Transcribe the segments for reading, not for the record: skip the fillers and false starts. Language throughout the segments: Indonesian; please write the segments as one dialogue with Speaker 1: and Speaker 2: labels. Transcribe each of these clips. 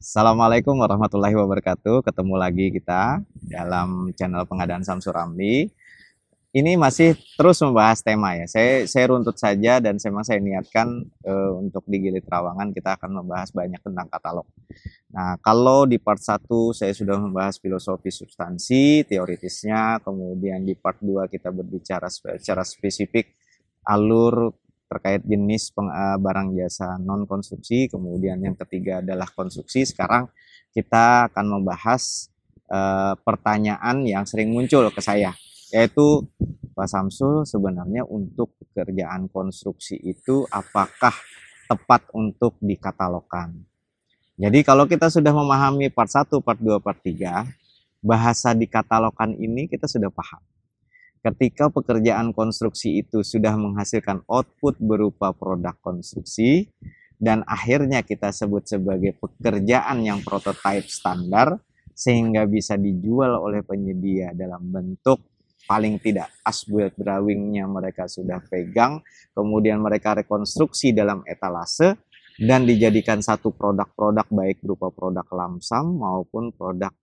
Speaker 1: Assalamualaikum warahmatullahi wabarakatuh. Ketemu lagi kita dalam channel pengadaan Samsur Ramli. Ini masih terus membahas tema ya. Saya runtut saja dan memang saya niatkan untuk di Gili Trawangan kita akan membahas banyak tentang katalog. Nah, kalau di part 1 saya sudah membahas filosofi substansi, teoritisnya, kemudian di part 2 kita berbicara secara spesifik alur terkait jenis barang jasa non konstruksi, kemudian yang ketiga adalah konstruksi. Sekarang kita akan membahas pertanyaan yang sering muncul ke saya, yaitu Pak Samsul, sebenarnya untuk pekerjaan konstruksi itu apakah tepat untuk dikatalogkan? Jadi kalau kita sudah memahami part 1, part 2, part 3, bahasa dikatalogkan ini kita sudah paham. Ketika pekerjaan konstruksi itu sudah menghasilkan output berupa produk konstruksi, dan akhirnya kita sebut sebagai pekerjaan yang prototype standar, sehingga bisa dijual oleh penyedia dalam bentuk paling tidak as-built drawingnya mereka sudah pegang, kemudian mereka rekonstruksi dalam etalase, dan dijadikan satu produk-produk baik berupa produk lamsam maupun produk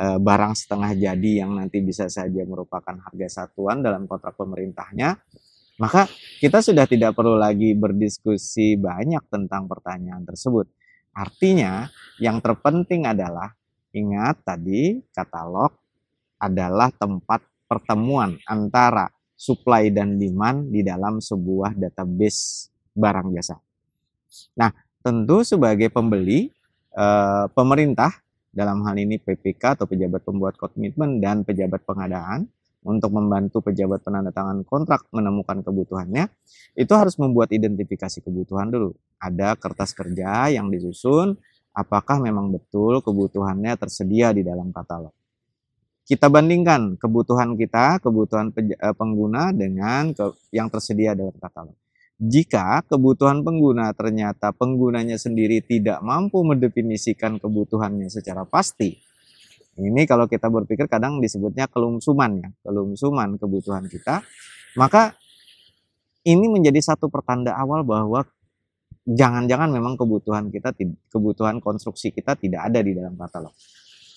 Speaker 1: barang setengah jadi yang nanti bisa saja merupakan harga satuan dalam kontrak pemerintahnya, maka kita sudah tidak perlu lagi berdiskusi banyak tentang pertanyaan tersebut. Artinya, yang terpenting adalah ingat tadi katalog adalah tempat pertemuan antara supply dan demand di dalam sebuah database barang jasa. Nah, tentu sebagai pembeli, pemerintah dalam hal ini PPK atau pejabat pembuat komitmen dan pejabat pengadaan untuk membantu pejabat penandatangan kontrak menemukan kebutuhannya, itu harus membuat identifikasi kebutuhan dulu. Ada kertas kerja yang disusun, apakah memang betul kebutuhannya tersedia di dalam katalog. Kita bandingkan kebutuhan kita, kebutuhan pengguna dengan yang tersedia dalam katalog. Jika kebutuhan pengguna ternyata penggunanya sendiri tidak mampu mendefinisikan kebutuhannya secara pasti, ini kalau kita berpikir kadang disebutnya kelumsuman ya, kelumsuman kebutuhan kita, maka ini menjadi satu pertanda awal bahwa jangan-jangan memang kebutuhan konstruksi kita tidak ada di dalam katalog.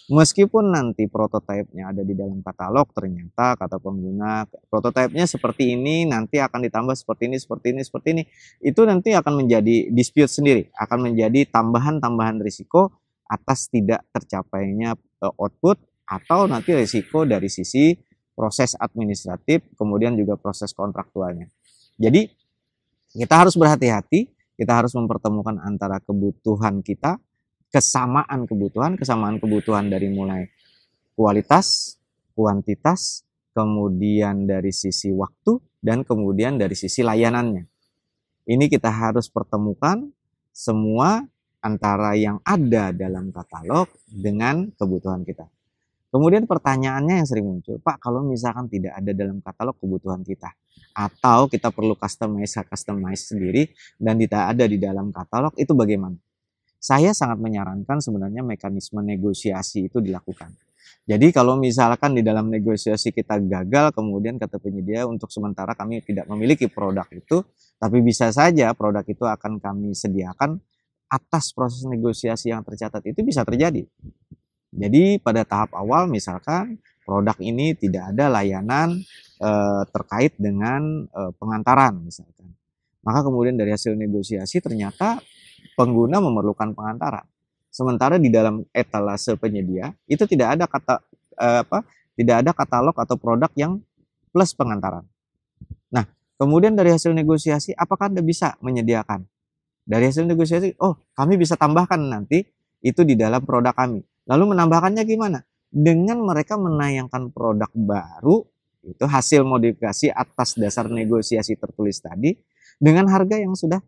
Speaker 1: Meskipun nanti prototipenya ada di dalam katalog, ternyata kata pengguna prototipenya seperti ini, nanti akan ditambah seperti ini, seperti ini, seperti ini. Itu nanti akan menjadi dispute sendiri, akan menjadi tambahan-tambahan risiko atas tidak tercapainya output, atau nanti risiko dari sisi proses administratif, kemudian juga proses kontraktualnya. Jadi kita harus berhati-hati, kita harus mempertemukan antara kebutuhan kita, kesamaan kebutuhan dari mulai kualitas, kuantitas, kemudian dari sisi waktu, dan kemudian dari sisi layanannya. Ini kita harus pertemukan semua antara yang ada dalam katalog dengan kebutuhan kita. Kemudian pertanyaannya yang sering muncul, Pak, kalau misalkan tidak ada dalam katalog kebutuhan kita, atau kita perlu customize sendiri dan tidak ada di dalam katalog, itu bagaimana? Saya sangat menyarankan sebenarnya mekanisme negosiasi itu dilakukan. Jadi kalau misalkan di dalam negosiasi kita gagal, kemudian kata penyedia untuk sementara kami tidak memiliki produk itu, tapi bisa saja produk itu akan kami sediakan atas proses negosiasi yang tercatat, itu bisa terjadi. Jadi pada tahap awal misalkan produk ini tidak ada layanan terkait dengan pengantaran misalkan. Maka kemudian dari hasil negosiasi ternyata pengguna memerlukan pengantaran. Sementara di dalam etalase penyedia itu tidak ada tidak ada katalog atau produk yang plus pengantaran. Nah, kemudian dari hasil negosiasi apakah Anda bisa menyediakan? Dari hasil negosiasi, oh, kami bisa tambahkan nanti itu di dalam produk kami. Lalu menambahkannya gimana? Dengan mereka menayangkan produk baru, itu hasil modifikasi atas dasar negosiasi tertulis tadi dengan harga yang sudah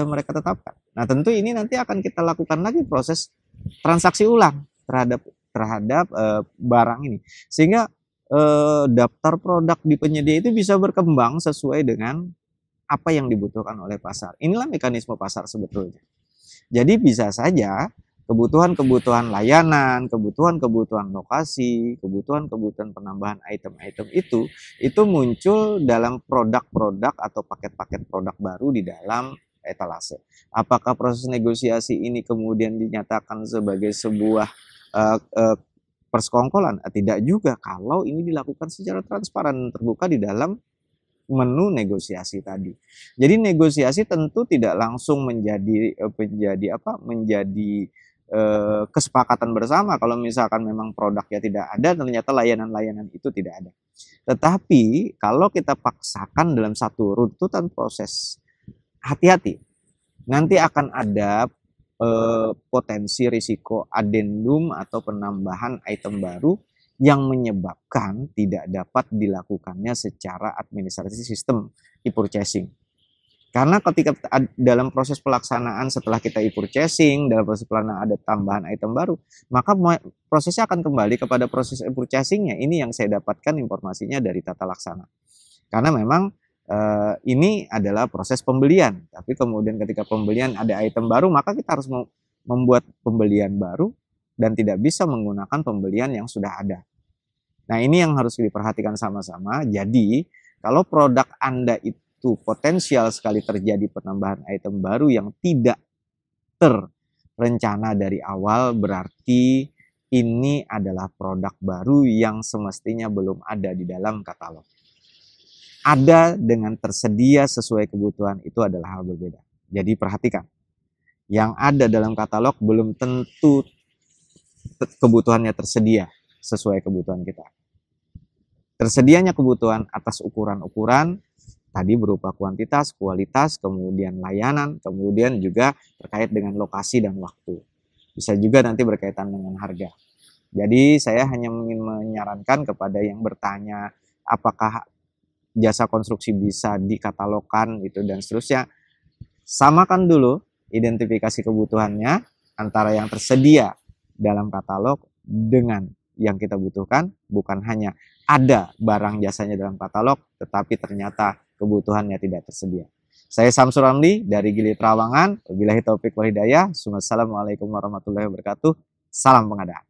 Speaker 1: mereka tetapkan. Nah, tentu ini nanti akan kita lakukan lagi proses transaksi ulang terhadap barang ini, sehingga daftar produk di penyedia itu bisa berkembang sesuai dengan apa yang dibutuhkan oleh pasar. Inilah mekanisme pasar sebetulnya. Jadi bisa saja kebutuhan-kebutuhan layanan, kebutuhan-kebutuhan lokasi, kebutuhan-kebutuhan penambahan item-item itu muncul dalam produk-produk atau paket-paket produk baru di dalam etalase. Apakah proses negosiasi ini kemudian dinyatakan sebagai sebuah persekongkolan? Tidak juga kalau ini dilakukan secara transparan dan terbuka di dalam menu negosiasi tadi. Jadi negosiasi tentu tidak langsung menjadi kesepakatan bersama kalau misalkan memang produknya tidak ada, ternyata layanan-layanan itu tidak ada. Tetapi kalau kita paksakan dalam satu runtutan proses, hati-hati. Nanti akan ada potensi risiko addendum atau penambahan item baru yang menyebabkan tidak dapat dilakukannya secara administrasi sistem e-purchasing. Karena ketika dalam proses pelaksanaan setelah kita e-purchasing, dalam proses pelaksanaan ada tambahan item baru, maka prosesnya akan kembali kepada proses e-purchasingnya. Ini yang saya dapatkan informasinya dari tata laksana. Karena memang ini adalah proses pembelian, tapi kemudian ketika pembelian ada item baru, maka kita harus membuat pembelian baru dan tidak bisa menggunakan pembelian yang sudah ada. Nah, ini yang harus diperhatikan sama-sama. Jadi, kalau produk Anda itu potensial sekali terjadi penambahan item baru yang tidak terencana dari awal, berarti ini adalah produk baru yang semestinya belum ada di dalam katalog. Ada dengan tersedia sesuai kebutuhan itu adalah hal berbeda. Jadi perhatikan, yang ada dalam katalog belum tentu kebutuhannya tersedia sesuai kebutuhan kita. Tersedianya kebutuhan atas ukuran-ukuran tadi berupa kuantitas, kualitas, kemudian layanan, kemudian juga terkait dengan lokasi dan waktu. Bisa juga nanti berkaitan dengan harga. Jadi saya hanya ingin menyarankan kepada yang bertanya apakah jasa konstruksi bisa dikatalogkan gitu dan seterusnya. Samakan dulu identifikasi kebutuhannya antara yang tersedia dalam katalog dengan yang kita butuhkan, bukan hanya ada barang jasanya dalam katalog, tetapi ternyata kebutuhannya tidak tersedia. Saya Samsur Ramli dari Gili Trawangan. Wabillahi taufiq wal hidayah. Assalamualaikum warahmatullahi wabarakatuh. Salam pengadaan.